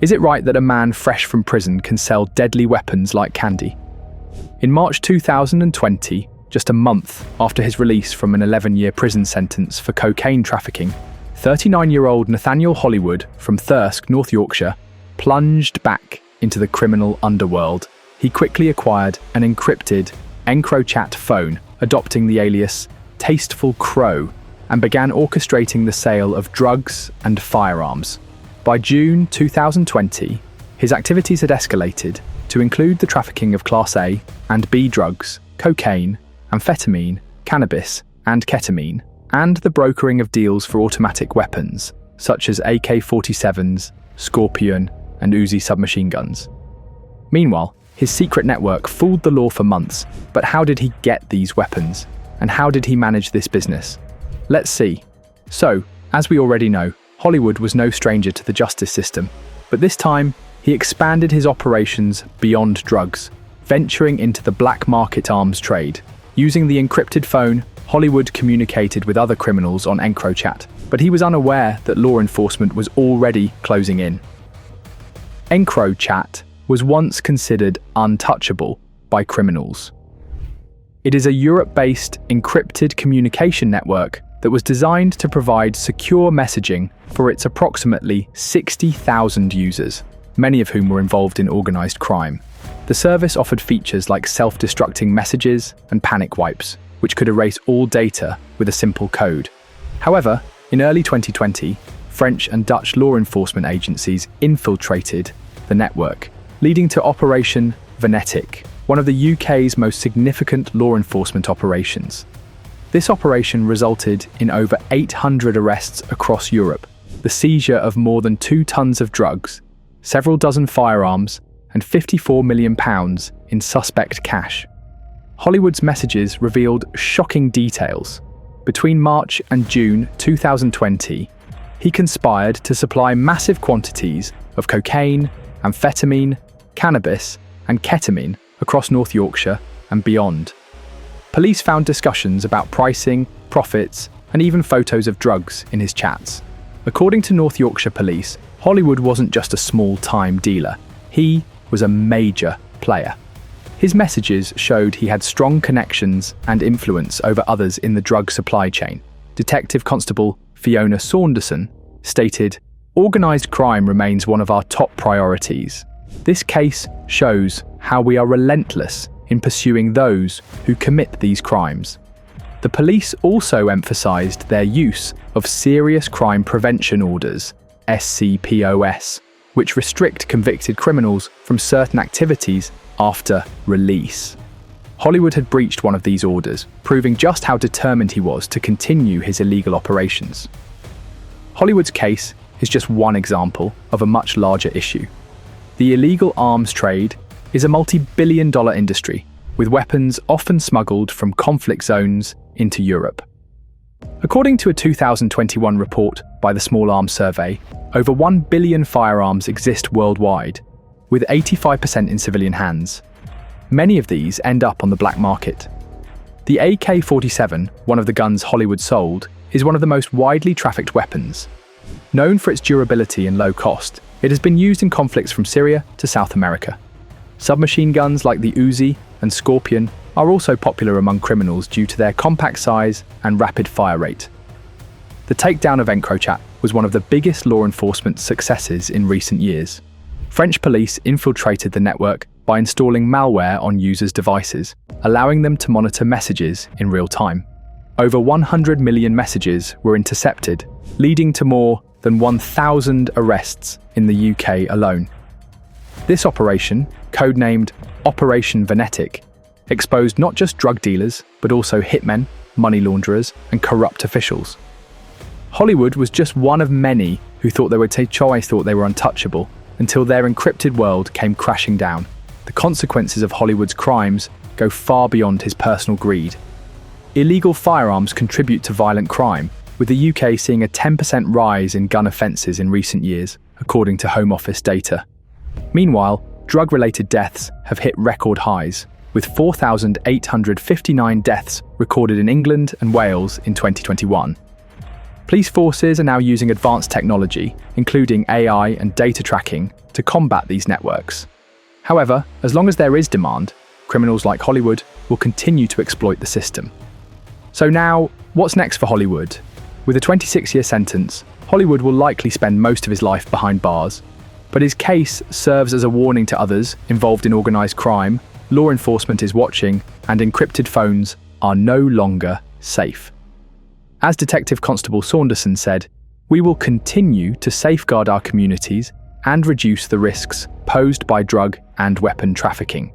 Is it right that a man fresh from prison can sell deadly weapons like candy? In March 2020, just a month after his release from an 11-year prison sentence for cocaine trafficking, 39-year-old Nathaniel Hollywood from Thirsk, North Yorkshire, plunged back into the criminal underworld. He quickly acquired an encrypted EncroChat phone, adopting the alias Tasteful Crow, and began orchestrating the sale of drugs and firearms. By June 2020, his activities had escalated to include the trafficking of Class A and B drugs, cocaine, amphetamine, cannabis, and ketamine, and the brokering of deals for automatic weapons, such as AK-47s, Scorpion, and Uzi submachine guns. Meanwhile, his secret network fooled the law for months, but how did he get these weapons? And how did he manage this business? Let's see. So, as we already know, Hollywood was no stranger to the justice system, but this time, he expanded his operations beyond drugs, venturing into the black market arms trade. Using the encrypted phone, Hollywood communicated with other criminals on EncroChat, but he was unaware that law enforcement was already closing in. EncroChat was once considered untouchable by criminals. It is a Europe-based encrypted communication network that was designed to provide secure messaging for its approximately 60,000 users, many of whom were involved in organized crime. The service offered features like self-destructing messages and panic wipes, which could erase all data with a simple code. However, in early 2020, French and Dutch law enforcement agencies infiltrated the network, leading to Operation Venetic, one of the UK's most significant law enforcement operations. This operation resulted in over 800 arrests across Europe, the seizure of more than 2 tons of drugs, several dozen firearms, and £54 million in suspect cash. Hollywood's messages revealed shocking details. Between March and June 2020, he conspired to supply massive quantities of cocaine, amphetamine, cannabis, and ketamine across North Yorkshire and beyond. Police found discussions about pricing, profits, and even photos of drugs in his chats. According to North Yorkshire Police, Hollywood wasn't just a small-time dealer. He was a major player. His messages showed he had strong connections and influence over others in the drug supply chain. Detective Constable Fiona Saunderson stated, "Organised crime remains one of our top priorities. This case shows how we are relentless in pursuing those who commit these crimes." The police also emphasised their use of Serious Crime Prevention Orders, SCPOS, which restrict convicted criminals from certain activities after release. Hollywood had breached one of these orders, proving just how determined he was to continue his illegal operations. Hollywood's case is just one example of a much larger issue. The illegal arms trade is a multi-billion-dollar industry, with weapons often smuggled from conflict zones into Europe. According to a 2021 report by the Small Arms Survey, over 1 billion firearms exist worldwide, with 85% in civilian hands. Many of these end up on the black market. The AK-47, one of the guns Hollywood sold, is one of the most widely trafficked weapons. Known for its durability and low cost, it has been used in conflicts from Syria to South America. Submachine guns like the Uzi and Scorpion are also popular among criminals due to their compact size and rapid fire rate. The takedown of EncroChat was one of the biggest law enforcement successes in recent years. French police infiltrated the network by installing malware on users' devices, allowing them to monitor messages in real time. Over 100 million messages were intercepted, leading to more than 1,000 arrests in the UK alone. This operation, codenamed Operation Venetic, exposed not just drug dealers, but also hitmen, money launderers, and corrupt officials. Hollywood was just one of many who thought they were untouchable until their encrypted world came crashing down. The consequences of Hollywood's crimes go far beyond his personal greed. Illegal firearms contribute to violent crime, with the UK seeing a 10% rise in gun offences in recent years, according to Home Office data. Meanwhile, drug-related deaths have hit record highs, with 4,859 deaths recorded in England and Wales in 2021. Police forces are now using advanced technology, including AI and data tracking, to combat these networks. However, as long as there is demand, criminals like Hollywood will continue to exploit the system. So now, what's next for Hollywood? With a 26-year sentence, Hollywood will likely spend most of his life behind bars. But his case serves as a warning to others involved in organised crime. Law enforcement is watching, and encrypted phones are no longer safe. As Detective Constable Saunderson said, "We will continue to safeguard our communities and reduce the risks posed by drug and weapon trafficking."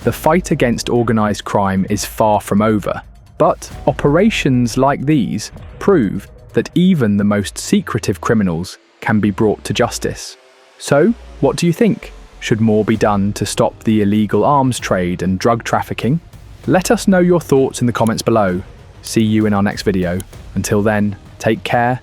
The fight against organised crime is far from over, but operations like these prove that even the most secretive criminals can be brought to justice. So, what do you think? Should more be done to stop the illegal arms trade and drug trafficking? Let us know your thoughts in the comments below. See you in our next video. Until then, take care